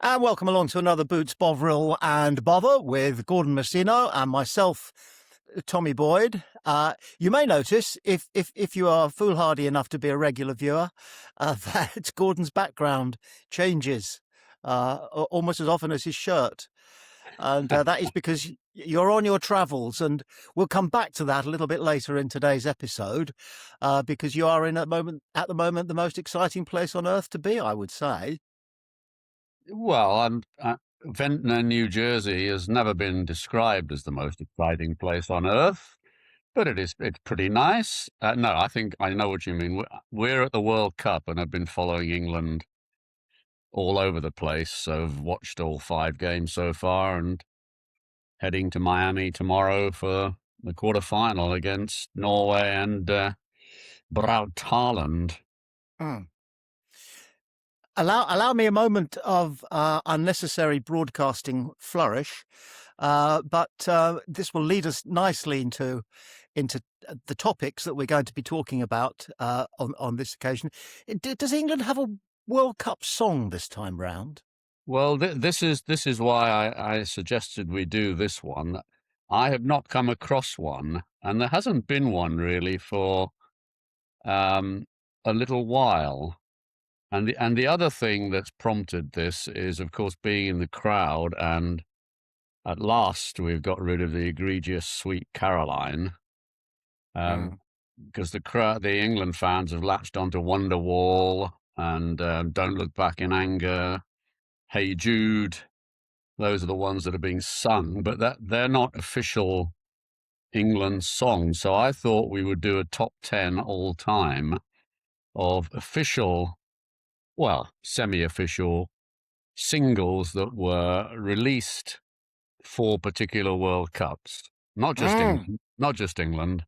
And welcome along to another Boots, Bovril and Bother with Gordon Messino and myself, Tommy Boyd. You may notice, if you are foolhardy enough to be a regular viewer, that Gordon's background changes almost as often as his shirt. And that is because you're on your travels, and we'll come back to that a little bit later in today's episode, because you are at the moment, the most exciting place on earth to be, I would say. Well, Ventnor, New Jersey has never been described as the most exciting place on earth, but it's pretty nice. No, I think I know what you mean. We're at the World Cup and have been following England all over the place. So I've watched all 5 games so far and heading to Miami tomorrow for the quarterfinal against Norway and Braut Haaland. Mm. Allow me a moment of unnecessary broadcasting flourish, but this will lead us nicely into the topics that we're going to be talking about on this occasion. Does England have a World Cup song this time round? Well, this is why I suggested we do this one. I have not come across one, and there hasn't been one really for a little while. And the other thing that's prompted this is, of course, being in the crowd, and at last we've got rid of the egregious Sweet Caroline, because the England fans have latched onto Wonderwall and Don't Look Back in Anger, Hey Jude. Those are the ones that are being sung, but they're not official England songs. So I thought we would do a top 10 all time of official, well, semi-official singles that were released for particular World Cups. Not just England.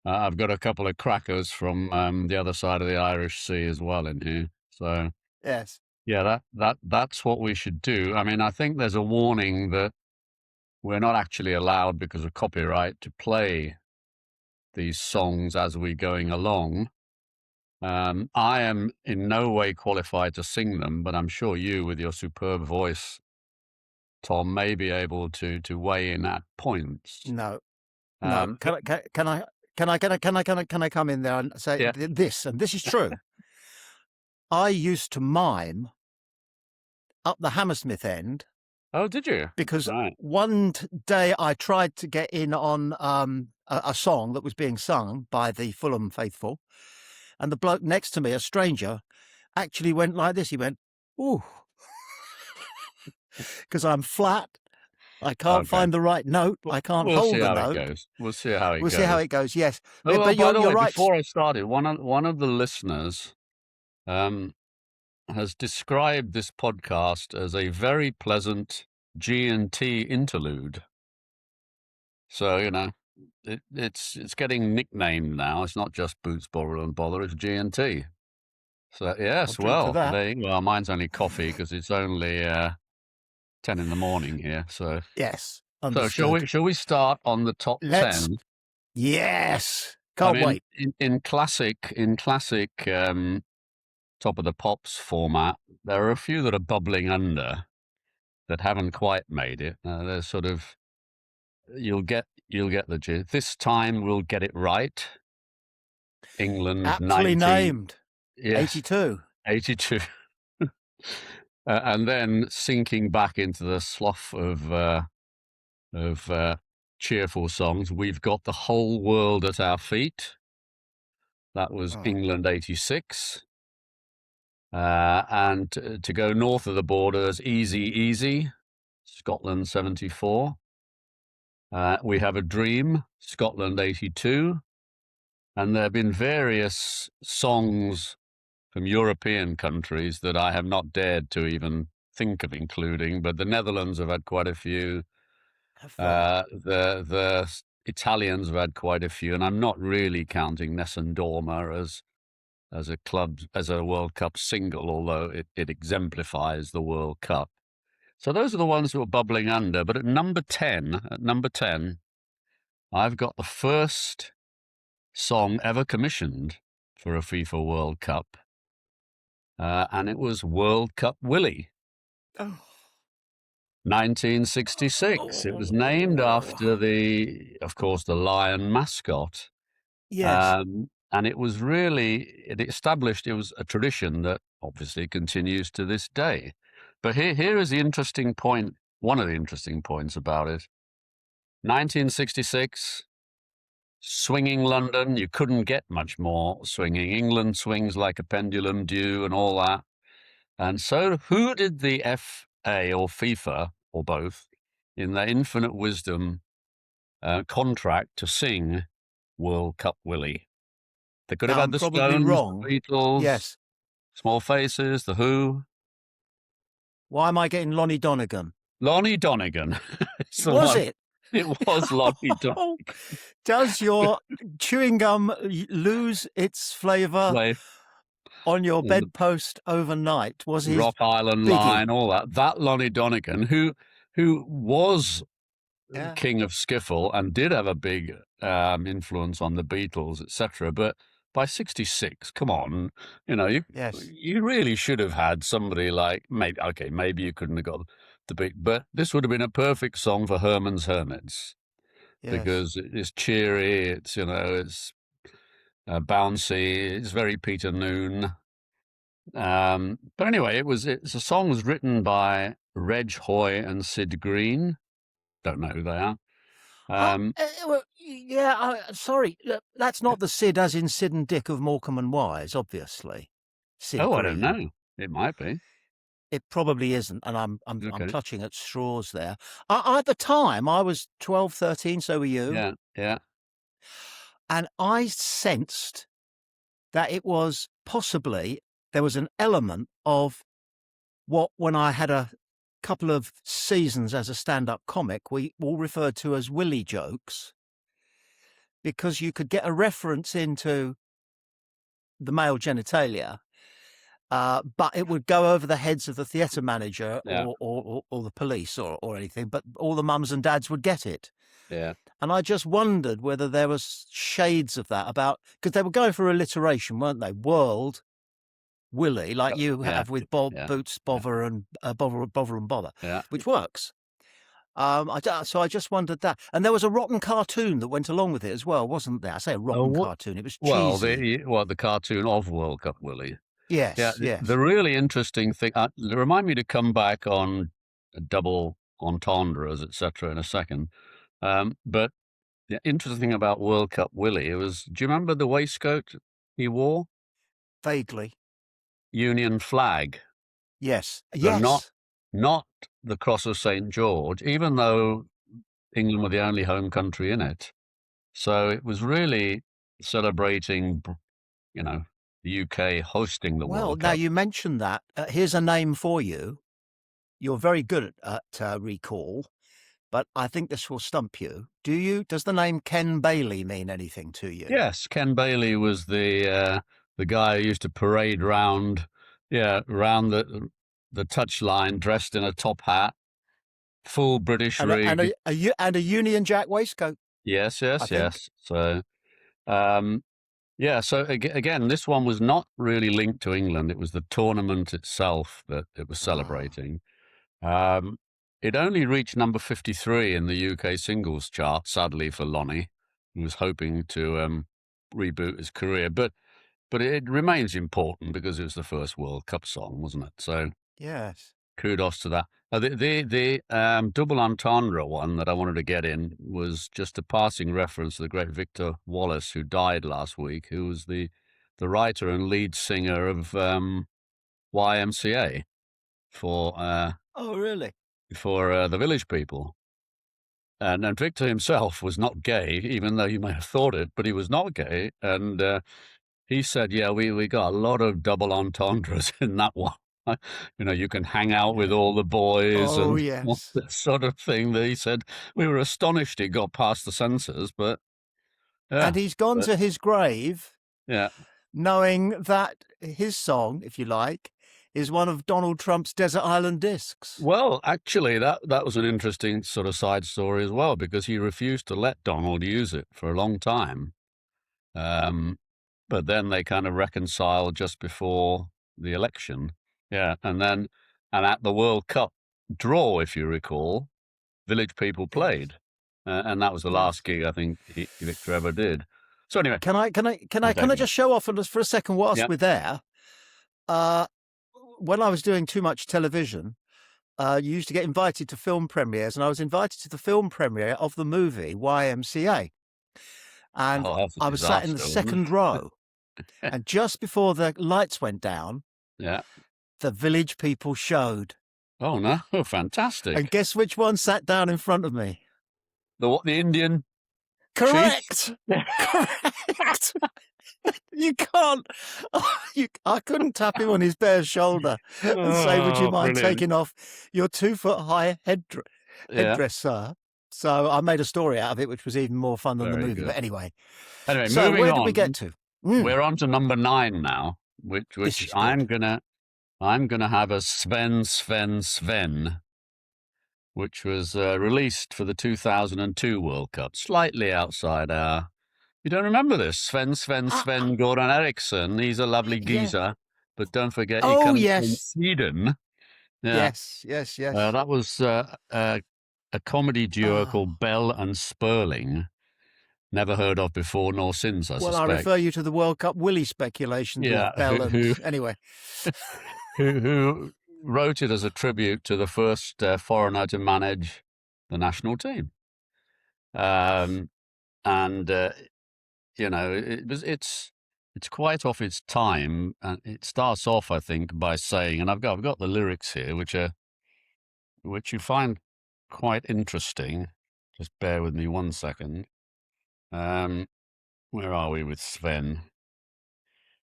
I've got a couple of crackers from the other side of the Irish Sea as well in here. So Yes. yeah, that's what we should do. I mean, I think there's a warning that we're not actually allowed, because of copyright, to play these songs as we're going along. I am in no way qualified to sing them, but I'm sure you, with your superb voice, Tom, may be able to weigh in at points. No. Can I come in there and say this? And this is true. I used to mime up the Hammersmith end. Oh, did you? Because right. One day I tried to get in on a song that was being sung by the Fulham faithful, and the bloke next to me, a stranger, actually went like this. He went, "Ooh," because I'm flat. I can't find the right note. I can't hold the note. We'll see how it goes. We'll see how it goes. Yes, but you're right. Before I started, one of the listeners has described this podcast as a very pleasant G&T interlude. So, you know, it's getting nicknamed now. It's not just Boots, Bovril and Bother, it's G&T. So, yes, well, mine's only coffee because it's only 10 in the morning here. So, yes. Understood. So, shall we start on the top 10? Yes. Can't wait. In classic Top of the Pops format, there are a few that are bubbling under that haven't quite made it. They're sort of, you'll get the gist. This time we'll get it right. England, aptly named. Yes, 82. And then sinking back into the slough of cheerful songs, we've got The Whole World at Our Feet. That was England 86. And to go north of the borders, Easy Easy, Scotland 74. We Have a Dream, Scotland 82. And there have been various songs from European countries that I have not dared to even think of including, but the Netherlands have had quite a few. The Italians have had quite a few, and I'm not really counting Nessun Dorma as a World Cup single, although it exemplifies the World Cup. So those are the ones who are bubbling under. But at number 10, I've got the first song ever commissioned for a FIFA World Cup, and it was World Cup Willie Oh. 1966. It was named after of course, the lion mascot. Yes. And it was it established, it was a tradition that obviously continues to this day. But here is the interesting point, one of the interesting points about it. 1966, swinging London, you couldn't get much more swinging. England swings like a pendulum due and all that. And so who did the FA or FIFA, or both, in their infinite wisdom, contract to sing World Cup Willie? They could have Now, had I'm the probably Stones, wrong. the Beatles, Yes. Small Faces, the Who. Why am I getting Lonnie Donegan? Lonnie Donegan. It's the Was one. it? It was Lonnie Donegan. Does your chewing gum lose its flavour Like, on your and the bedpost overnight? Was his Rock Island biggie? Line, all that. That Lonnie Donegan, who was Yeah. king of skiffle and did have a big influence on the Beatles, etc. But by 66, come on, Yes. you really should have had somebody like, maybe you couldn't have got the big, but this would have been a perfect song for Herman's Hermits Yes. because it's cheery, it's bouncy, it's very Peter Noon. But anyway, it's a song was written by Reg Hoy and Sid Green. Don't know who they are. Well, yeah, sorry. That's not the Sid as in Sid and Dick of Morecambe and Wise, obviously. Sid I don't Green. know. It might be. It probably isn't, and I'm Okay. clutching at straws there. At the time, I was 12, 13, so were you. Yeah, yeah, And I sensed that it was possibly, there was an element of what, when I had a couple of seasons as a stand-up comic, we all referred to as Willie jokes, because you could get a reference into the male genitalia, but it would go over the heads of the theatre manager yeah, or the police or anything, but all the mums and dads would get it. yeah, And I just wondered whether there was shades of that about, because they were going for alliteration, weren't they? World, Willie, like you yeah, have with Bob, yeah, Boots, Bother, and Bother and Bother, yeah. which works. So I just wondered that. And there was a rotten cartoon that went along with it as well, wasn't there? I say a rotten cartoon. It was cheesy. The cartoon of World Cup Willie. Yeah, Yes, yes. the really interesting thing. Remind me to come back on double entendres, etc. in a second. But the interesting thing about World Cup Willie was, do you remember the waistcoat he wore? Vaguely. Union flag. Yes. But Yes. not the Cross of St. George, even though England were the only home country in it. So it was really celebrating, the UK hosting the Well, World now Cup. you mentioned that. Here's a name for you. You're very good at recall, but I think this will stump you. Does the name Ken Bailey mean anything to you? Yes, Ken Bailey was the guy who used to parade round the touchline dressed in a top hat, full British rig. And a Union Jack waistcoat. Yes, I yes, think. yes. So, so again, this one was not really linked to England. It was the tournament itself that it was celebrating. It only reached number 53 in the UK singles chart, sadly for Lonnie, who was hoping to reboot his career. But it remains important because it was the first World Cup song, wasn't it? So Yes. kudos to that. The double entendre one that I wanted to get in was just a passing reference to the great Victor Wallace, who died last week, who was the writer and lead singer of YMCA for Oh, really? the Village People. And Victor himself was not gay, even though you may have thought it, but he was not gay. And he said, yeah, we got a lot of double entendres in that one. You can hang out with all the boys Oh, and all yes. that sort of thing. That he said, we were astonished it got past the censors, but yeah. And he's gone to his grave, yeah, knowing that his song, if you like, is one of Donald Trump's Desert Island Discs. Well, actually, that was an interesting sort of side story as well, because he refused to let Donald use it for a long time. But then they kind of reconciled just before the election. Yeah. And then And at the World Cup draw, if you recall, Village People played, and that was the last gig I think Victor ever did. So anyway, Can I just show off for a second whilst we're there? When I was doing too much television, you used to get invited to film premieres, and I was invited to the film premiere of the movie YMCA. And I was sat in the second row, and just before the lights went down, the Village People showed. Oh no! Fantastic! And guess which one sat down in front of me? The Indian? Correct. Correct. You can't. I couldn't tap him on his bare shoulder and say, "Would you mind taking off your 2-foot-high headdress, sir?" So I made a story out of it, which was even more fun than the movie. Good. But anyway, so moving where on, did we get to? We're on to number 9 now, which I'm gonna have a Sven, which was released for the 2002 World Cup, slightly outside our. You don't remember this? Sven Goran Eriksson. He's a lovely geezer, but don't forget he comes from Sweden. Yeah. Yes. That was a comedy duo called Bell and Sperling. Never heard of before nor since, I suspect. Well, I refer you to the World Cup Willie speculations with Bell anyway. who wrote it as a tribute to the first foreigner to manage the national team. You know, it's quite off its time, and it starts off, I think, by saying, and I've got the lyrics here, which you find quite interesting. Just bear with me 1 second. Where are we with Sven?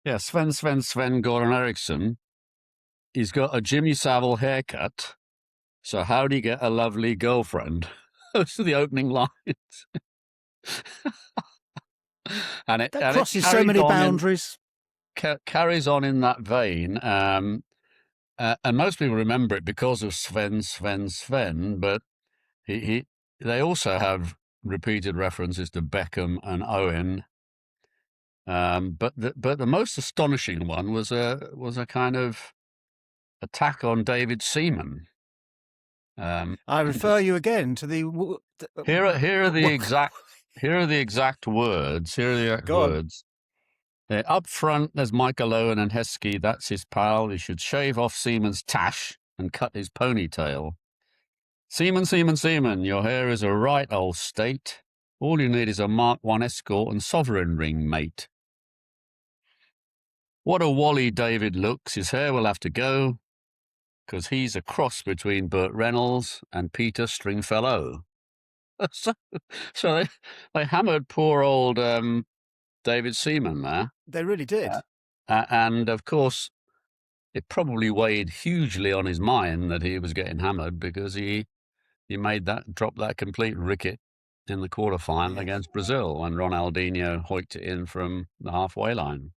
Yeah, Sven Goran Eriksson. He's got a Jimmy Savile haircut. So how'd he get a lovely girlfriend? Those are the opening lines. And it crosses so many boundaries. Carries on in that vein. And most people remember it because of Sven. But they also have repeated references to Beckham and Owen. But the most astonishing one was a kind of attack on David Seaman. I refer you again to the. Here are the exact words. Here are the exact words. Up front, there's Michael Owen and Heskey. That's his pal. He should shave off Seaman's tash and cut his ponytail. Seaman, your hair is a right old state. All you need is a Mark I escort and sovereign ring, mate. What a wally David looks. His hair will have to go, because he's a cross between Burt Reynolds and Peter Stringfellow. So they hammered poor old David Seaman there. They really did. And of course, it probably weighed hugely on his mind that he was getting hammered, because he dropped that complete ricket in the quarterfinal against Brazil when Ronaldinho hoiked it in from the halfway line.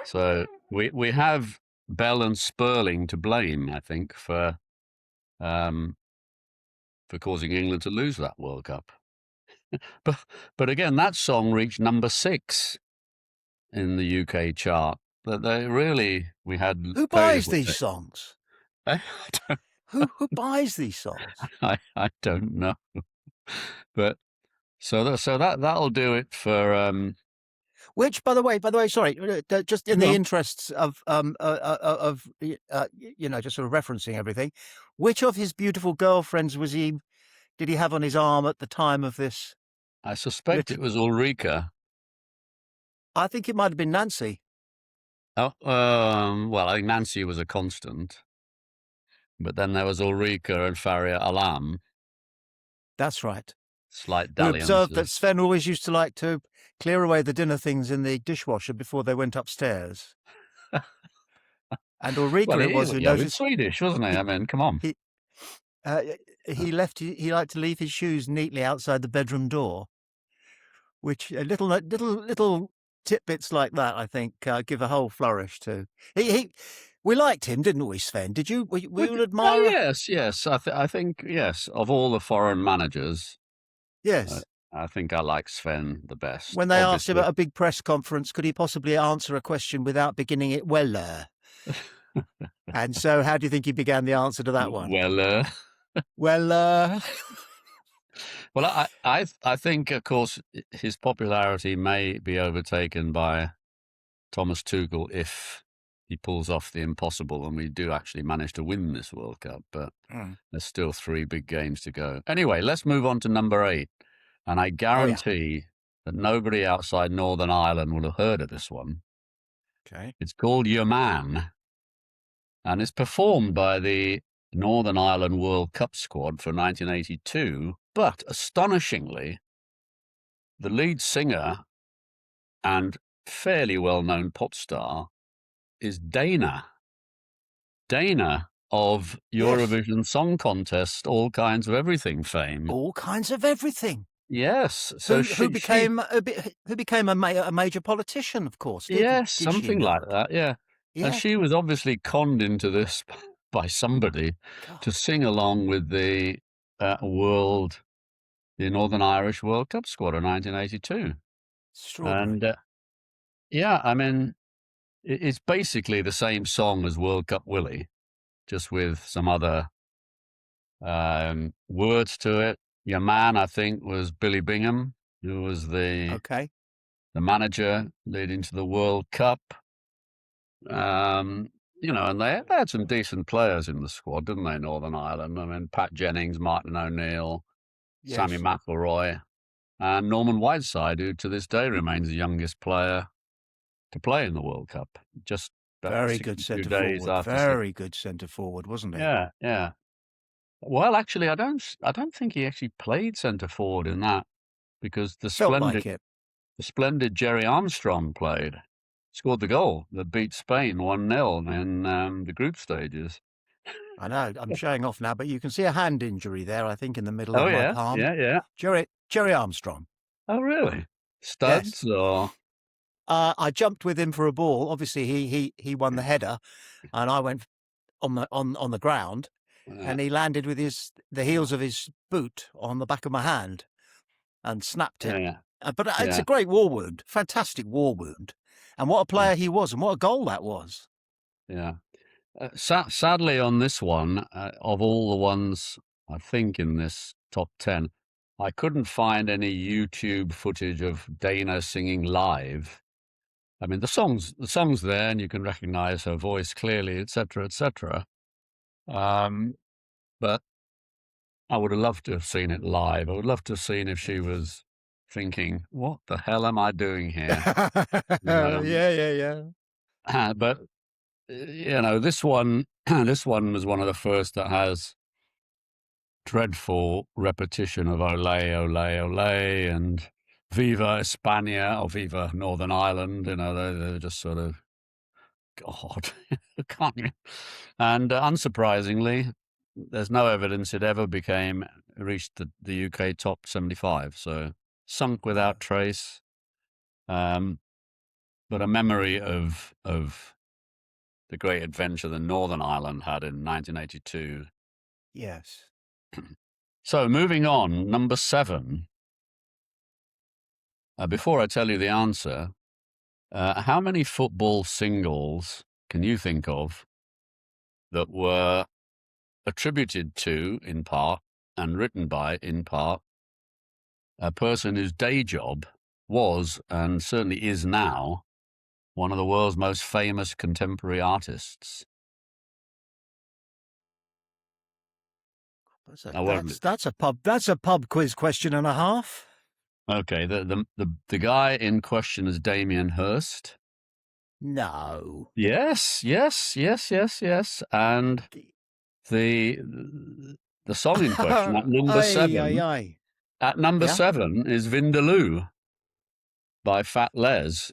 So we have Bell and Sperling to blame, I think, for causing England to lose that World Cup. But again, that song reached number 6 in the UK chart. But we had. Who buys these songs? Who buys these songs? I don't know. But so that'll do it for. Which, by the way, sorry, just in the interests of just sort of referencing everything, which of his beautiful girlfriends did he have on his arm at the time of this? I suspect it was Ulrika. I think it might have been Nancy. Oh, well, I think Nancy was a constant, but then there was Ulrika and Faria Alam. That's right. Slight We dalliances. observed that Sven always used to like to clear away the dinner things in the dishwasher before they went upstairs. And Ulrika well, it was who noticed. Swedish, wasn't he? I mean, come on. He liked to leave his shoes neatly outside the bedroom door, which little tidbits like that, I think, give a whole flourish to. We liked him, didn't we, Sven? Did you? We would admire. Oh, yes. I think yes. Of all the foreign managers, yes, I think I like Sven the best. When they asked him at a big press conference, could he possibly answer a question without beginning it well? And so how do you think he began the answer to that one? Well, Well, well, I think, of course, his popularity may be overtaken by Thomas Tuchel if he pulls off the impossible and we do actually manage to win this World Cup. But there's still 3 big games to go. Anyway, let's move on to number 8. And I guarantee that nobody outside Northern Ireland will have heard of this one. Okay. It's called Your Man, and it's performed by the Northern Ireland World Cup squad for 1982. But astonishingly, the lead singer and fairly well-known pop star is Dana. Dana of Eurovision Song Contest, All Kinds of Everything fame. All Kinds of Everything. Yes. So who became a major politician, of course. Something like that. Yeah. And she was obviously conned into this by somebody to sing along with the Northern Irish World Cup squad of 1982. Extraordinary. And I mean, it's basically the same song as World Cup Willie, just with some other words to it. Your man, I think, was Billy Bingham, who was the manager leading to the World Cup. And they had some decent players in the squad, didn't they, Northern Ireland? I mean, Pat Jennings, Martin O'Neill, Sammy McIlroy, and Norman Whiteside, who to this day remains the youngest player to play in the World Cup. Just very good centre forward. Very good centre forward, wasn't he? Yeah, yeah. Well, actually, I don't think he actually played centre forward in that, because the splendid Jerry Armstrong scored the goal that beat Spain 1-0 in the group stages. I know, I'm showing off now, but you can see a hand injury there, I think, in the middle of my palm. Yeah. Jerry Armstrong. Oh, really? Studs or? I jumped with him for a ball. Obviously, he won the header, and I went on the ground, and he landed with the heels of his boot on the back of my hand, and snapped it. Yeah. But it's a great war wound, fantastic war wound, and what a player he was, and what a goal that was. Yeah. Sadly, on this one, of all the ones I think in this top 10, I couldn't find any YouTube footage of Dana singing live. I mean, the song's there, and you can recognise her voice clearly, etc., etc. But I would have loved to have seen it live. I would love to have seen if she was thinking, "What the hell am I doing here?" Yeah. But this one was one of the first that has dreadful repetition of "Ole, Ole, Ole" and "Viva España" or "Viva Northern Ireland." They're just sort of, God, can't you? And unsurprisingly, there's no evidence it ever reached the UK top 75. So sunk without trace. But a memory of the great adventure that Northern Ireland had in 1982. Yes. So moving on, number 7. Before I tell you the answer, how many football singles can you think of that were attributed to, in part, and written by, in part, a person whose day job was, and certainly is now, one of the world's most famous contemporary artists? That's a pub quiz question and a half. Okay, the guy in question is Damien Hirst. No. Yes. And the song in question at number 7. At number 7 is Vindaloo by Fat Les.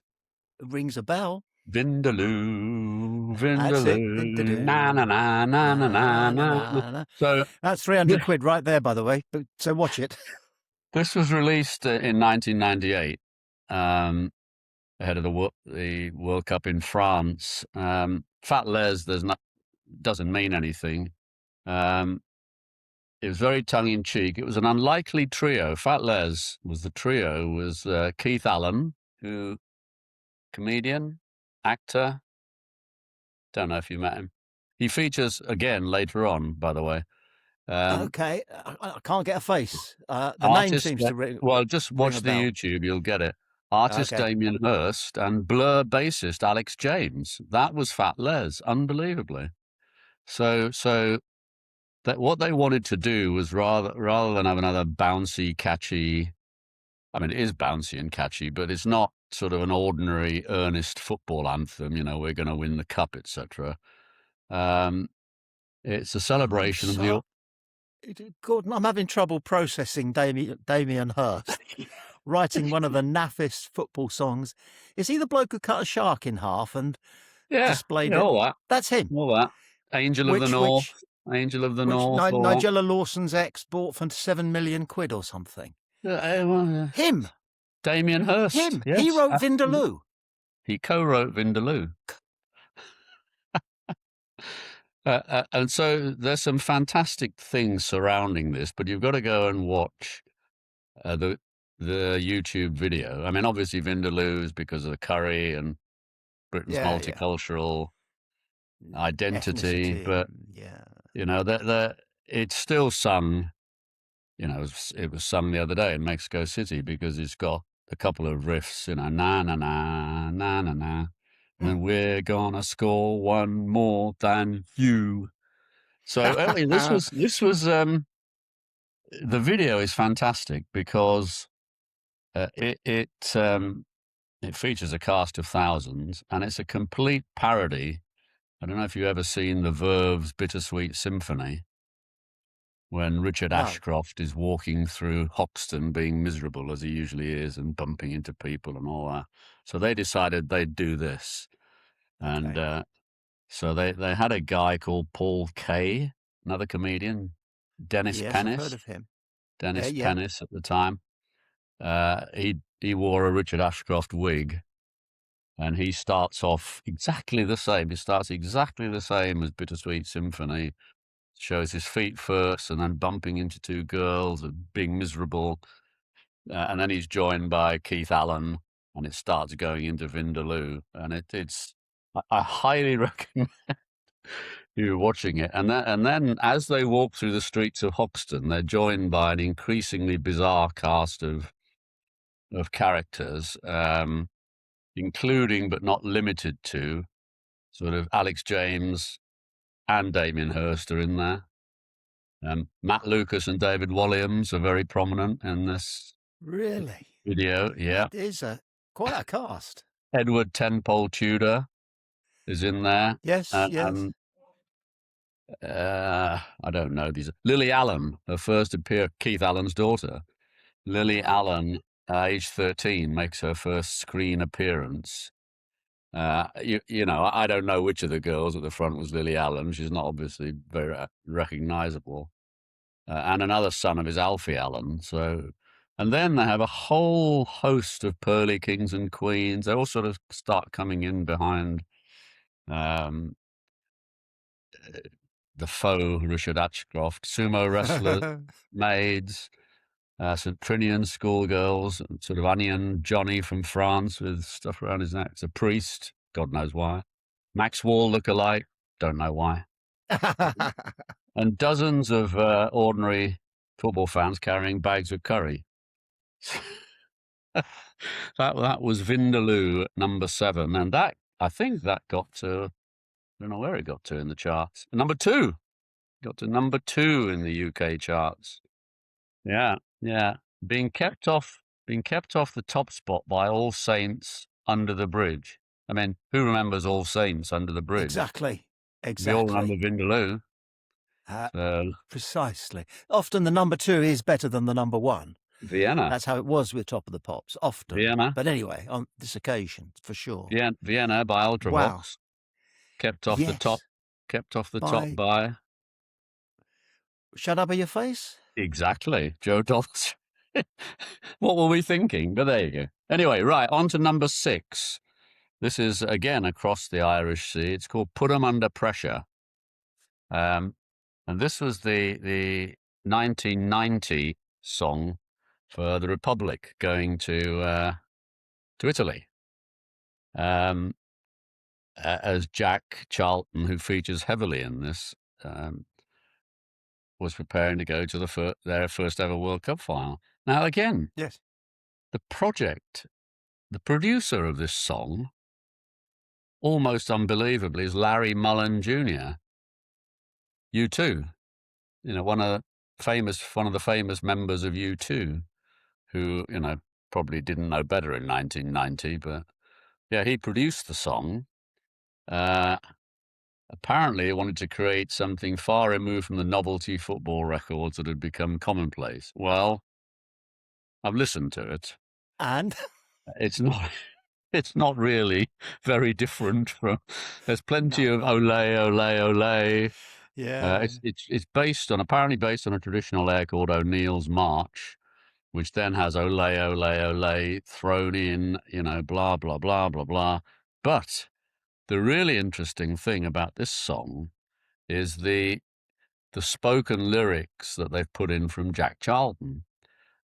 It rings a bell. Vindaloo, Vindaloo. Na na na na na na. So that's 300 quid right there, by the way. So watch it. This was released in 1998, ahead of the World Cup in France. Fat Les doesn't mean anything. It was very tongue-in-cheek. It was an unlikely trio. Fat Les was the trio. Was Keith Allen, comedian, actor, Don't know if you met him. He features again later on, by the way. Okay, I can't get a face. The name Artist, seems to ring, well, just ring watch a the bell. YouTube, you'll get it. Artist Okay. Damien Hirst and Blur bassist Alex James. That was Fat Les, unbelievably. So that what they wanted to do was rather than have another bouncy, catchy. I mean, it is bouncy and catchy, but it's not sort of an ordinary, earnest football anthem. You know, we're going to win the cup, etc. It's a celebration of the. Gordon, I'm having trouble processing Damien Hirst writing one of the naffest football songs. Is he the bloke who cut a shark in half and Yeah, displayed yeah, it? all that, That's him. all that. Angel of the Which North, which Angel of the which North, or Nigella Lawson's ex bought for 7 million quid or something. Him. Damien Hirst. He Yes, wrote Vindaloo. he co-wrote Vindaloo. And so there's some fantastic things surrounding this, but you've got to go and watch the YouTube video. I mean, obviously Vindaloo is because of the curry and Britain's multicultural identity, ethnicity, but yeah, you know that it's still sung. You know, it was sung the other day in Mexico City because it's got a couple of riffs. You know, na na na na na na, and we're gonna score one more than you. So I mean, this was the video is fantastic because it features a cast of thousands and it's a complete parody. I don't know if you've ever seen the Verve's Bittersweet Symphony when Richard Ashcroft is walking through Hoxton being miserable as he usually is and bumping into people and all that. So they decided they'd do this. And so they had a guy called Paul Kay, another comedian, Dennis yes, Pennis. I've heard of him. Dennis Pennis at the time. He wore a Richard Ashcroft wig, and he starts off exactly the same. He starts exactly the same as Bittersweet Symphony. Shows his feet first, and then bumping into two girls and being miserable, and then he's joined by Keith Allen, and it starts going into Vindaloo, and it's. I highly recommend you watching it, and then as they walk through the streets of Hoxton, they're joined by an increasingly bizarre cast of characters, including but not limited to sort of Alex James and Damien Hirst are in there. Matt Lucas and David Walliams are very prominent in this video. Yeah, That is quite a cast. Edward Tenpole Tudor is in there. Yes. I don't know these. Lily Allen, her first appear, Keith Allen's daughter. Lily Allen, age 13, makes her first screen appearance. You know, I don't know which of the girls at the front was Lily Allen. She's not obviously very recognizable. And another son of his, Alfie Allen. So, and then they have a whole host of pearly kings and queens. They all sort of start coming in behind the faux Richard Ashcroft, sumo wrestlers, maids, St. Trinian schoolgirls, sort of Onion Johnny from France with stuff around his neck. It's a priest, God knows why. Max Wall look-alike, don't know why. And dozens of ordinary football fans carrying bags of curry. that was Vindaloo number 7, and that I think that got to, I don't know where it got to in the charts. Number 2, got to number 2 in the UK charts. Yeah, being kept off the top spot by All Saints Under the Bridge. I mean, who remembers All Saints Under the Bridge? Exactly. We all remember Vindaloo. Precisely. Often the number 2 is better than the number 1. Vienna. That's how it was with Top of the Pops, often. Vienna. But anyway, on this occasion, for sure. Vienna by Ultravox. Wow. Kept off the top. Kept off the top by... Shut Up in Your Face? Exactly. Joe Dolce. What were we thinking? But there you go. Anyway, right, on to number 6. This is, again, across the Irish Sea. It's called Put 'Em Under Pressure. And this was the 1990 song for the Republic going to Italy. as Jack Charlton, who features heavily in this, was preparing to go to their first ever World Cup final. Now, again, Yes. the producer of this song, almost unbelievably, is Larry Mullen Jr. U2, one of the famous members of U2, who probably didn't know better in 1990, but yeah, he produced the song. Apparently, he wanted to create something far removed from the novelty football records that had become commonplace. Well, I've listened to it. And It's not. It's not really very different from. There's plenty of ole, ole, ole. yeah, It's apparently based on a traditional air called O'Neill's March, which then has ole, ole, ole thrown in, blah, blah, blah, blah, blah. But the really interesting thing about this song is the spoken lyrics that they've put in from Jack Charlton.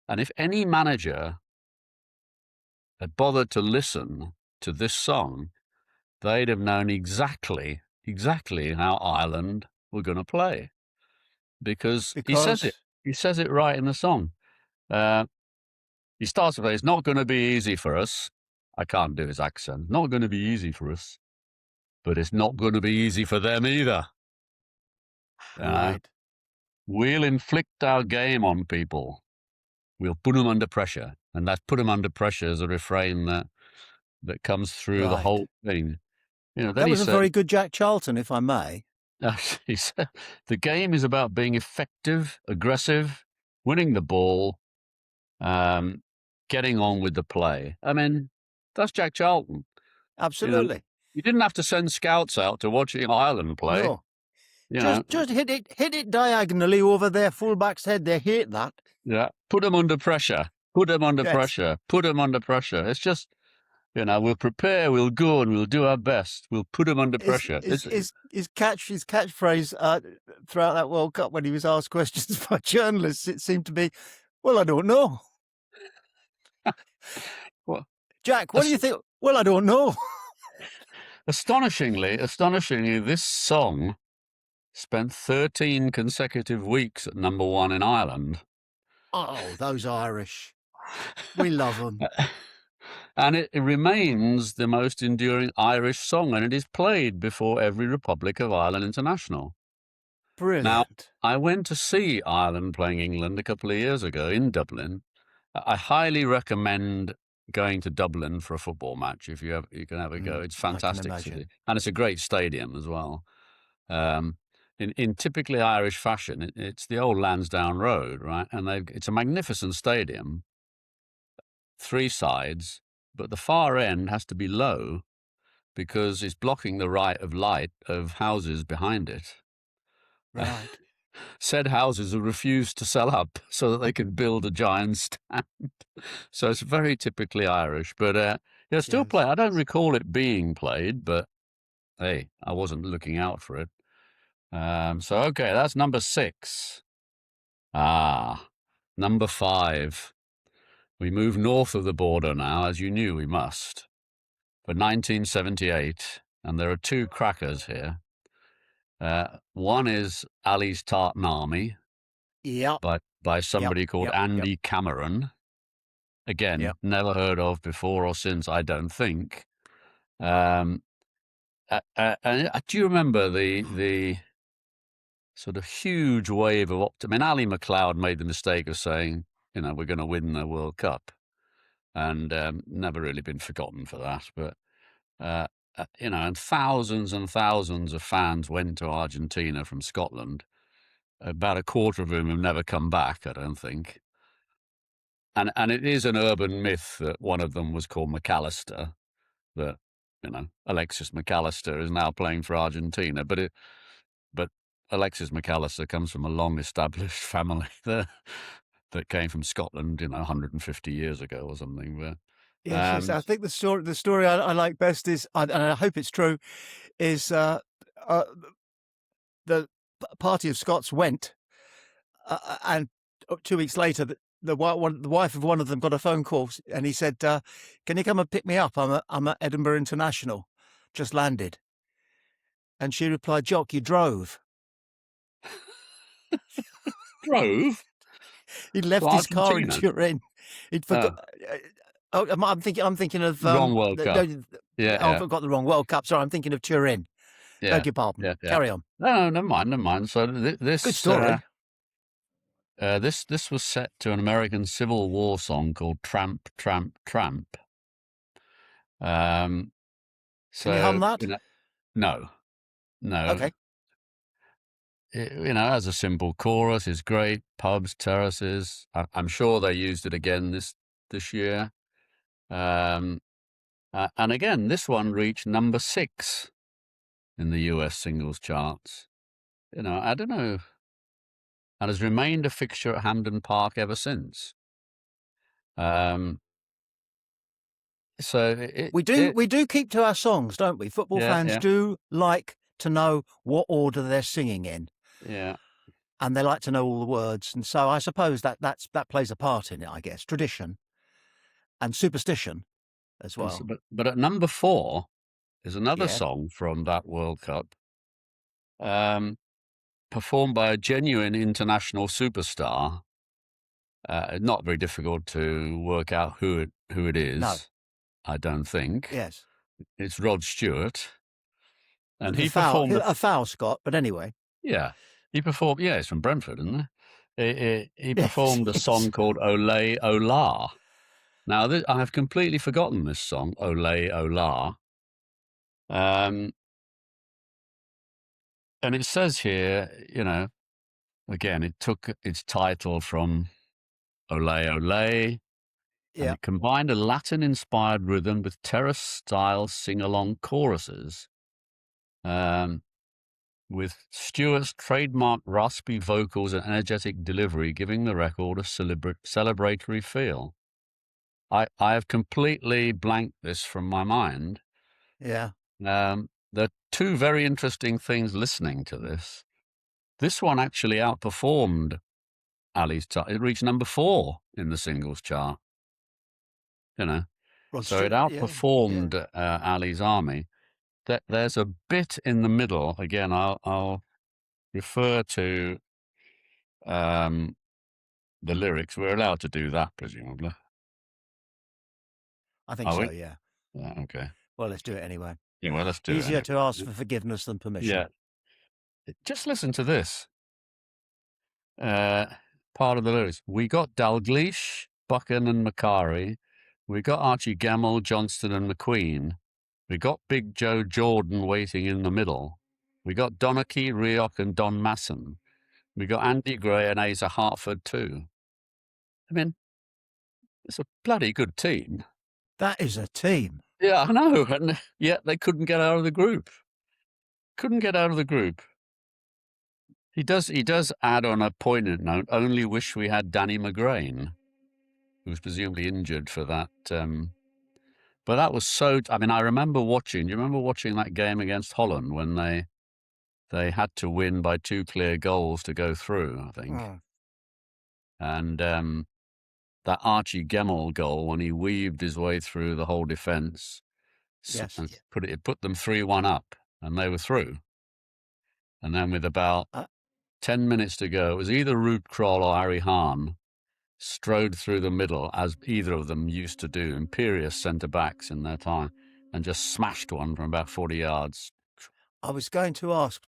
And if any manager had bothered to listen to this song, they'd have known exactly how Ireland were going to play, because he says it right in the song. He starts with, "It's not going to be easy for us." I can't do his accent. "Not going to be easy for us, but it's not going to be easy for them either. right. We'll inflict our game on people. We'll put them under pressure." And that "put them under pressure" is a refrain that comes through the Right. whole thing. Then That he was a said, very good Jack Charlton, if I may. he said, "The game is about being effective, aggressive, winning the ball, getting on with the play." I mean, that's Jack Charlton. Absolutely. You didn't have to send scouts out to watch Ireland play. No. Just hit it diagonally over their fullback's head. They hate that. Yeah, put them under pressure. Put them under Yes. pressure. Put them under pressure. It's just, we'll prepare, we'll go, and we'll do our best. We'll put them under pressure. His catchphrase throughout that World Cup, when he was asked questions by journalists, it seemed to be, "Well, I don't know." Well, Jack, what do you think? "Well, I don't know." Astonishingly, this song spent 13 consecutive weeks at number one in Ireland. Oh, those Irish. We love them. And it remains the most enduring Irish song, and it is played before every Republic of Ireland international. Brilliant. Now, I went to see Ireland playing England a couple of years ago in Dublin. I highly recommend going to Dublin for a football match if you can have a go. It's fantastic city, and it's a great stadium as well. In typically Irish fashion, it's the old Lansdowne Road, right? And it's a magnificent stadium, 3 sides, but the far end has to be low because it's blocking the right of light of houses behind it. Right. Said houses have refused to sell up so that they can build a giant stand. So it's very typically Irish, but still play. I don't recall it being played, but hey, I wasn't looking out for it. So, okay, that's number 6. Number 5. We move north of the border now, as you knew we must, for 1978, and there are 2 crackers here. One is Ali's Tartan Army, by somebody called Andy Cameron. Again, never heard of before or since, I don't think. Do you remember the sort of huge wave of optimism? I mean, Ali MacLeod made the mistake of saying, we're going to win the World Cup, and never really been forgotten for that. But and thousands of fans went to Argentina from Scotland. About a quarter of whom have never come back, I don't think. And it is an urban myth that one of them was called McAllister, that Alexis McAllister is now playing for Argentina, but Alexis McAllister comes from a long-established family that came from Scotland, 150 years ago or something. But yes. I think the story I like best is, and I hope it's true, is the party of Scots went, and 2 weeks later, the wife of one of them got a phone call, and he said, "Can you come and pick me up? I'm at Edinburgh International, just landed." And she replied, "Jock, you drove." Drove He'd to left his car in Argentina. Turin. He'd forgot. I'm thinking of Wrong World Cup. Yeah, I've yeah, got the wrong World Cup. Sorry, I'm thinking of Turin. yeah, Beg your pardon. yeah, yeah. Carry on. No, never mind, never mind. So Good story. this was set to an American Civil War song called "Tramp, Tramp, Tramp." Can you So hum that? you know, no, no. Okay. It has a simple chorus. It's great. Pubs, terraces. I'm sure they used it again this year. And again, this one reached number 6 in the US singles charts. I don't know, and has remained a fixture at Hampden Park ever since. Um, so We do keep to our songs, don't we? Football yeah, fans yeah, do like to know what order they're singing in, yeah. and they like to know all the words. And so I suppose that plays a part in it. I guess tradition and superstition as And so, well. but at number 4 is another Yeah. song from that World Cup, performed by a genuine international superstar. Not very difficult to work out who it No. is. I don't think Yes. it's Rod Stewart, and The he foul, performed. a foul, Scott. But anyway. Yeah, he performed. Yeah, he's from Brentford, isn't he? He Yes. performed a Yes. song called "Ole Ola." Now, I have completely forgotten this song, "Ole Ola," and it says here, again, it took its title from "Ole Ole." And Yeah. it combined a Latin-inspired rhythm with terrace-style sing-along choruses, with Stewart's trademark raspy vocals and energetic delivery giving the record a celebratory feel. I have completely blanked this from my mind. Yeah. There are two very interesting things listening to this. This one actually outperformed Ali's chart. It reached number 4 in the singles chart. Rod So it Stewart. Yeah. Yeah. outperformed Ali's Army. There's a bit in the middle. Again, I'll refer to the lyrics. We're allowed to do that, presumably. I think Are so. we? Yeah. Yeah, okay. Well, let's do it anyway. Yeah, well, let's do it Easier anyway. to ask for forgiveness than permission. Yeah. Just listen to this. Part of the lyrics. We got Dalgleish, Buchan and Macari. We got Archie Gemmill, Johnston and McQueen. We got Big Joe Jordan waiting in the middle. We got Donachie, Rioch and Don Masson. We got Andy Gray and Asa Hartford too. I mean, it's a bloody good team. That is a team. Yeah, I know. And yet they couldn't get out of the group. Couldn't get out of the group. He does add on a poignant note, only wish we had Danny McGrain, who was presumably injured for that. But that was I mean, I remember watching. Do you remember watching that game against Holland when they had to win by 2 clear goals to go through, I think. Oh. And that Archie Gemmill goal when he weaved his way through the whole defence, Yes. and put them 3-1 up, and they were through. And then with about 10 minutes to go, it was either Ruud Krol or Harry Hahn strode through the middle, as either of them used to do, imperious centre-backs in their time, and just smashed one from about 40 yards. I was going to ask,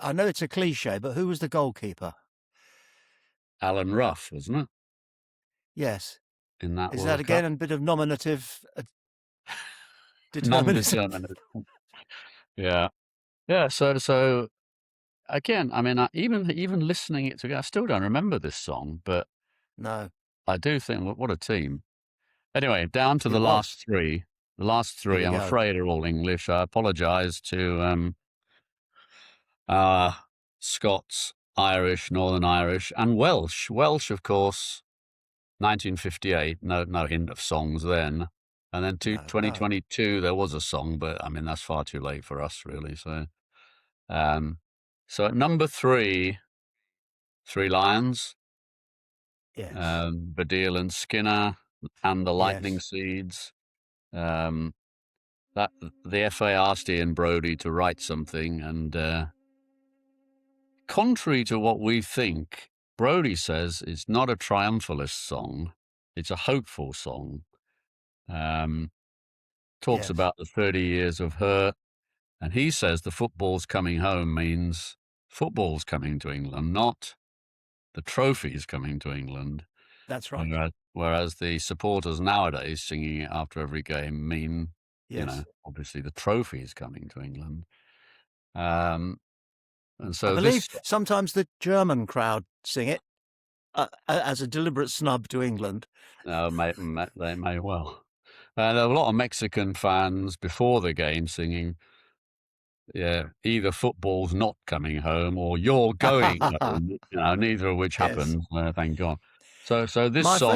I know it's a cliche, but who was the goalkeeper? Alan Ruff, wasn't it? Yes. In that Is World that again Cup? a bit of nominative determinism? Non-determinate. Yeah. Yeah, so again, I mean, even listening it together, I still don't remember this song, but No. I do think, what a team. Anyway, down to It the was. last 3. The last Here 3, we I'm go. afraid, are all English. I apologise to Scots, Irish, Northern Irish, and Welsh. Welsh, of course, 1958. No hint of songs then. And then No. 2022, there was a song, but I mean, that's far too late for us, really. So at number 3, Three Lions, Yes. Baddiel and Skinner, and the Lightning Yes. Seeds. that the FA asked Ian Brodie to write something, and contrary to what we think, Brodie says it's not a triumphalist song; it's a hopeful song. Talks Yes, about the 30 years of hurt, and he says the football's coming home means football's coming to England, not the trophies coming to England. that's right. Whereas the supporters nowadays singing it after every game mean, Yes. obviously the trophies coming to England. And I so believe this, sometimes the German crowd sing it as a deliberate snub to England. they may well. And there were a lot of Mexican fans before the game singing, yeah, either football's not coming home or you're going home, neither of which Yes. happened, thank God. So this My song,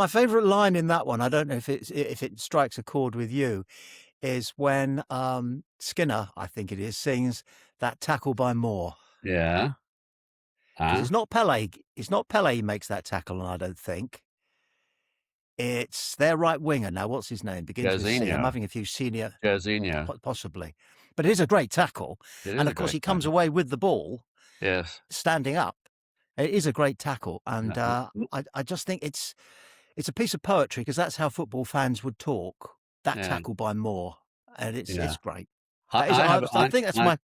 favourite line in that one, I don't know if it strikes a chord with you, is when Skinner, I think it is, sings that tackle by Moore. yeah, Because it's not Pele. It's not Pele who makes that tackle, I don't think. It's their right winger. Now, what's his name? Begins with C. I'm having a few senior, Jairzinho. possibly. But it is a great tackle. It is And a of course, great he comes tackle. away with the ball Yes. standing up. It is a great tackle. And Yeah. I just think it's a piece of poetry because that's how football fans would talk. That Yeah. tackle by Moore. And it's great. That is, I think that's my.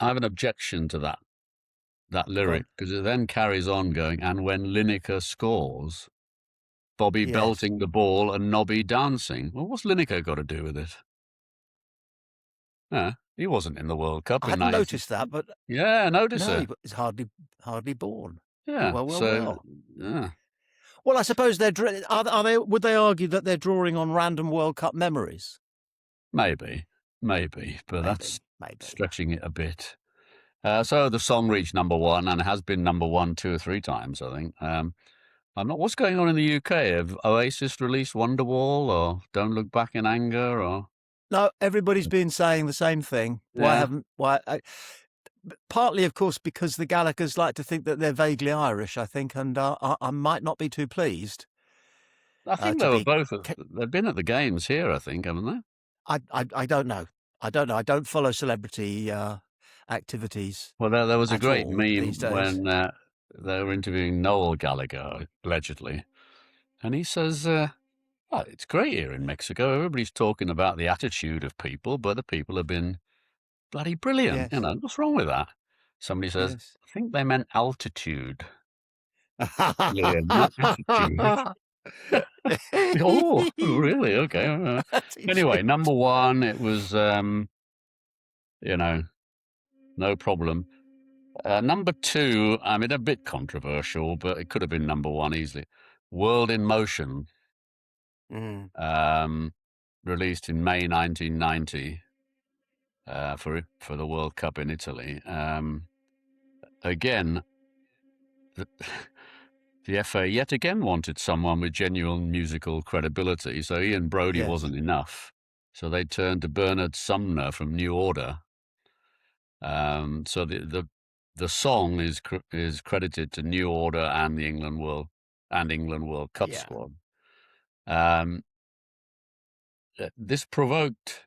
I have an objection to that Go lyric on. because it then carries on going, and when Lineker scores, Bobby Yes. belting the ball and Nobby dancing. Well, what's Lineker got to do with it? Yeah, he wasn't in the World Cup I in hadn't 90. noticed that, but Yeah, notice no, he it. was hardly born. Yeah. Well. Yeah, Well, I suppose are they? Would they argue that they're drawing on random World Cup memories? maybe, but that's Maybe. stretching it a bit. So the song reached number one and has been number one 2 or 3 times, I think. I'm not. What's going on in the UK? Have Oasis released Wonderwall or Don't Look Back in Anger or? No, everybody's been saying the same thing. Yeah. Partly, of course, because the Gallaghers like to think that they're vaguely Irish, I think, and I might not be too pleased. I think To they were be, both. They've been at the games here, I think, haven't they? I don't know. I don't know. I don't follow celebrity activities Well, there was a at great all meme these days. when they were interviewing Noel Gallagher, allegedly, and he says, "Oh, it's great here in Mexico. Everybody's talking about the attitude of people, but the people have been bloody brilliant. Yes. What's wrong with that?" Somebody says, Yes. "I think they meant altitude, Liam, not attitude." Oh, really? Okay. Anyway, number one, it was, no problem. Number two, I mean, a bit controversial, but it could have been number one easily. World in Motion, Mm. released in May 1990 for the World Cup in Italy. Again, the FA yet again wanted someone with genuine musical credibility, so Ian Brodie Yes. wasn't enough. So they turned to Bernard Sumner from New Order. So the song is credited to New Order and the England World Cup Yeah. squad. This provoked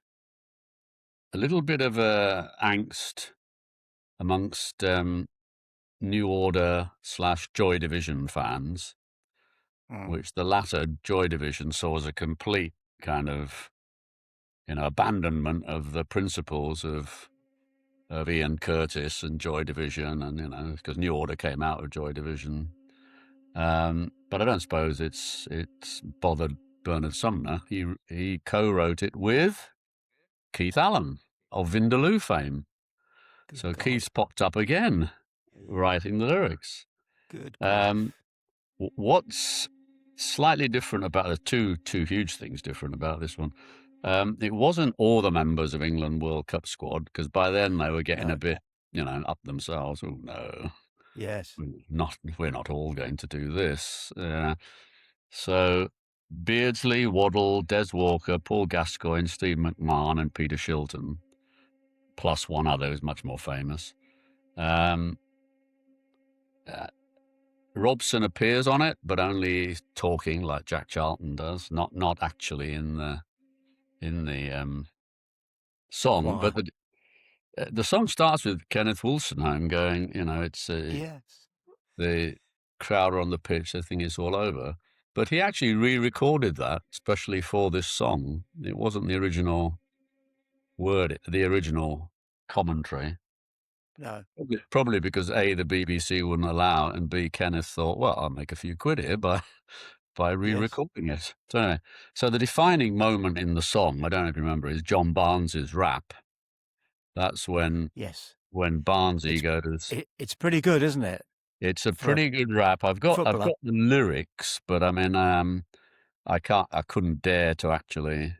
a little bit of angst amongst New Order / Joy Division fans, which the latter, Joy Division, saw as a complete kind of abandonment of the principles of Ian Curtis and Joy Division, and because New Order came out of Joy Division. But I don't suppose it's bothered Bernard Sumner. He co-wrote it with Keith Allen of Vindaloo fame. So God. Keith's popped up again, writing the lyrics. Good grief. What's slightly different about the two huge things different about this one? It wasn't all the members of England World Cup squad, because by then they were getting a bit, up themselves. Oh no, Yes. we're not all going to do this. So Beardsley, Waddle, Des Walker, Paul Gascoigne, Steve McMahon, and Peter Shilton, plus one other who's much more famous. Robson appears on it, but only talking like Jack Charlton does, not actually in the song, Why? but the song starts with Kenneth Wolstenholme going, it's Yes. the crowd are on the pitch, they think it's all over. But he actually re-recorded that, especially for this song. It wasn't the original the original commentary. No. Probably because A, the BBC wouldn't allow it, and B, Kenneth thought, well, I'll make a few quid here by Yes. re-recording it. So anyway, so the defining moment in the song, I don't know if you remember, is John Barnes's rap. That's when Yes. Barnesy It's goes. it's pretty good, isn't it? It's a For a pretty good rap. I've got footballer. the lyrics, but I mean, I couldn't dare to actually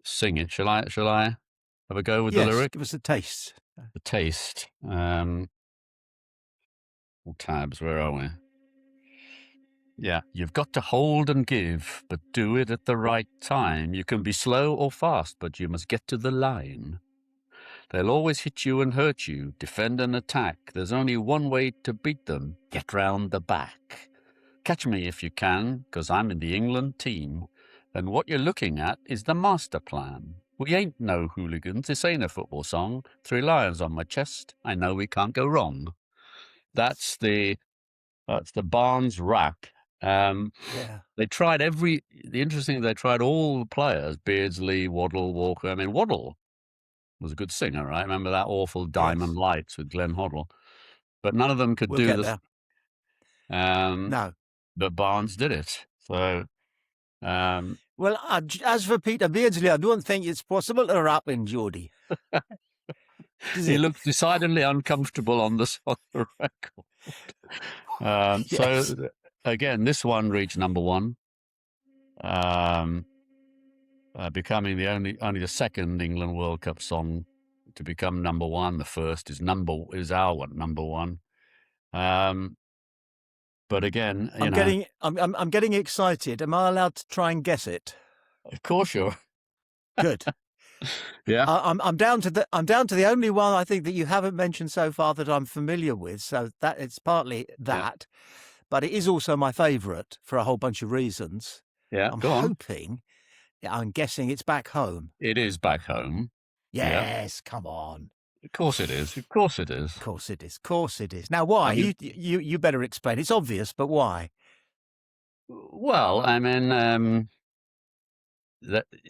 sing it. Shall I have a go with the Yes. lyric? Give us a taste. The taste. Tabs, where are we? Yeah, you've got to hold and give, but do it at the right time. You can be slow or fast, but you must get to the line. They'll always hit you and hurt you, defend and attack. There's only one way to beat them, get round the back. Catch me if you can, 'cause I'm in the England team. And what you're looking at is the master plan. We ain't no hooligans, this ain't a football song. 3 lions on my chest, I know we can't go wrong. That's the Barnes rap. Yeah. They tried the interesting thing, they tried all the players, Beardsley, Waddle, Walker. I mean, Waddle was a good singer, right? Remember that awful Diamond Yes. Lights with Glenn Hoddle? But none of them could We'll do get this. there. Um, No. but Barnes did it. So, Well, as for Peter Beardsley, I don't think it's possible to rap in Geordie. Is he it? looked decidedly uncomfortable on the record. Yes. So again, this one reached number one, becoming only the second England World Cup song to become number one. The first is our number one. But again, I'm getting excited. Am I allowed to try and guess it? of course you're. Good. Yeah. I'm down to the only one I think that you haven't mentioned so far that I'm familiar with. So that it's partly that, but it is also my favourite for a whole bunch of reasons. Yeah. I'm Go on. I'm guessing it's Back Home. It is Back Home. Yes, come on. Of course it is. Of course it is. Of course it is. Of course it is. Now, why? You better explain. It's obvious, but why? Well, I mean,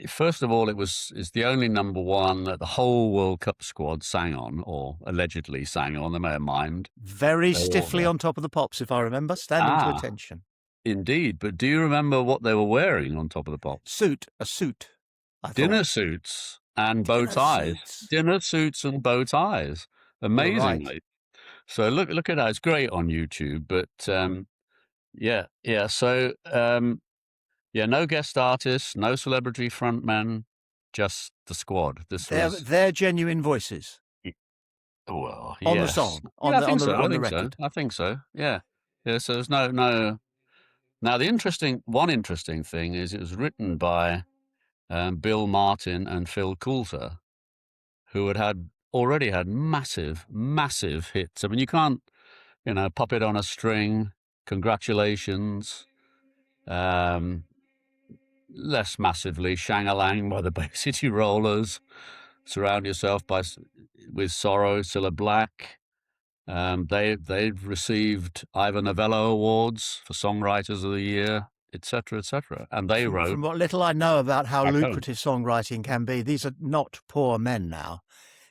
first of all, it's the only number one that the whole World Cup squad sang on, or allegedly sang on. They may have mimed. Very stiffly on top of the pops, if I remember, standing to attention. Indeed, but do you remember what they were wearing on top of the pops? A suit. Dinner suits and bow ties. Dinner suits and bow ties. Amazingly. Right. So look at that. It's great on YouTube. But yeah. So no guest artists, no celebrity frontmen, just the squad. They're genuine voices. Well, on yes. the song, on the record. I think so. Yeah. So there's no. Now the one interesting thing is it was written by Bill Martin and Phil Coulter, who had already had massive hits. I mean, you can't, pop it on a string. Congratulations. Less massively, Shang-a-Lang by the Bay City Rollers. Surround Yourself with Sorrow, Cilla Black. They've received Ivor Novello Awards for Songwriters of the Year, etc., etc. And they wrote. From what little I know about how lucrative songwriting can be, these are not poor men now.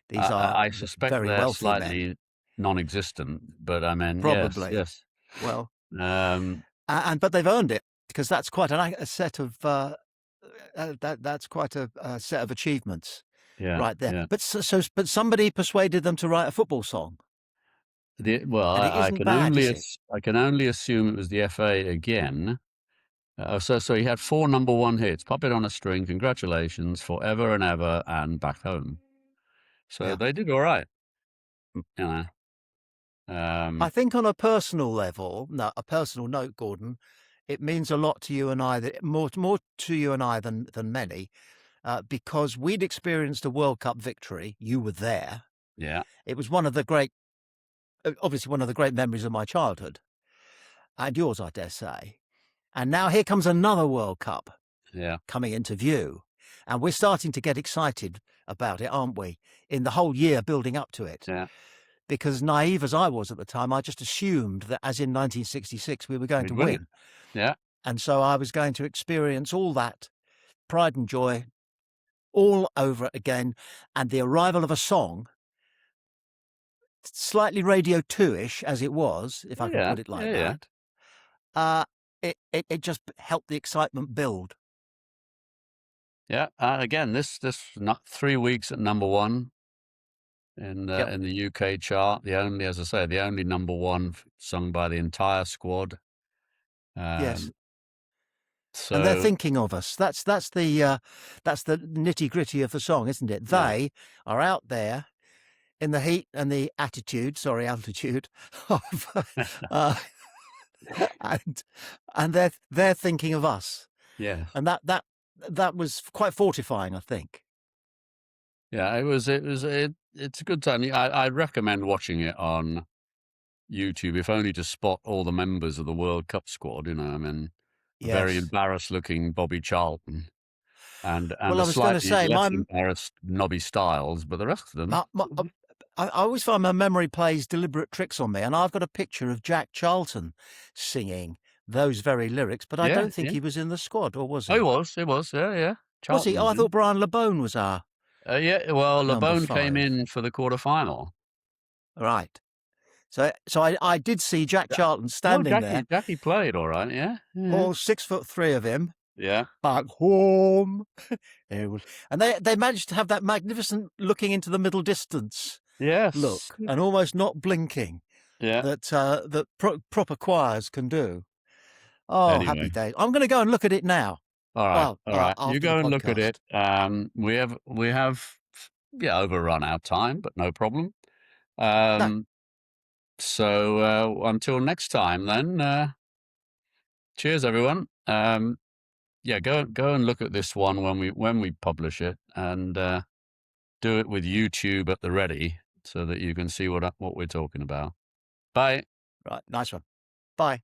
These are I suspect very they're wealthy slightly men. Non-existent, but I mean, probably. Yes. Well, but they've earned it because that's quite a set of that's quite a set of achievements, right there. Yeah. But somebody persuaded them to write a football song. I can only assume it was the FA again. So he had 4 number one hits: Pop It on a String, Congratulations, Forever and Ever, and Back Home. So they did all right. I think on a personal level, a personal note, Gordon, it means a lot to you and I, more to you and I than many, because we'd experienced a World Cup victory. You were there. Yeah. It was obviously one of the great memories of my childhood, and yours, I dare say. And now here comes another World Cup coming into view. And we're starting to get excited about it, aren't we? In the whole year building up to it. Yeah, Because naive as I was at the time, I just assumed that as in 1966, we were going we'd to win it. win. Yeah, And so I was going to experience all that pride and joy all over again. And the arrival of a song, slightly Radio 2-ish as it was, if I can yeah, put it like yeah, yeah. that, it just helped the excitement build. Yeah, again, this not 3 weeks at number 1 Yep. in the UK chart. The only, as I say, the only number 1 sung by the entire squad. Yes. Um, And they're so thinking of us. That's the nitty gritty of the song, isn't it? yeah, They are out there in the heat and the altitude of, uh, and they're thinking of us, yeah, and that was quite fortifying, I think. yeah. It's a good time. I recommend watching it on YouTube, if only to spot all the members of the World Cup squad. You know, I mean, a very Yes. embarrassed-looking Bobby Charlton, and Well, a I was going to slightly say less embarrassed Nobby Stiles, but the rest of them, my I always find my memory plays deliberate tricks on me, and I've got a picture of Jack Charlton singing those very lyrics, but I yeah, don't think yeah. he was in the squad, or was Oh, he? he was, yeah, yeah. Was he? Charlton Oh, was I thought in. Brian LeBone was our Yeah, well, number LeBone came 5. in for the quarter-final. Right. So I did see Jack Ja Charlton No, standing there, Jackie played all right, yeah, yeah. all 6'3" of him, Yeah. back home. It was, and they managed to have that magnificent looking into the middle distance look, Yes. and almost not blinking Yeah. that proper choirs can do. Oh, happy Anyway, days! I'm going to go and look at it now. all right, Well, all right. You after the go and look at podcast. it. We have, yeah, overrun our time, but no problem. No, So, until next time then, cheers, everyone. Yeah, go and look at this one when we publish it, and do it with YouTube at the ready so that you can see what we're talking about. Bye. right, nice one. Bye.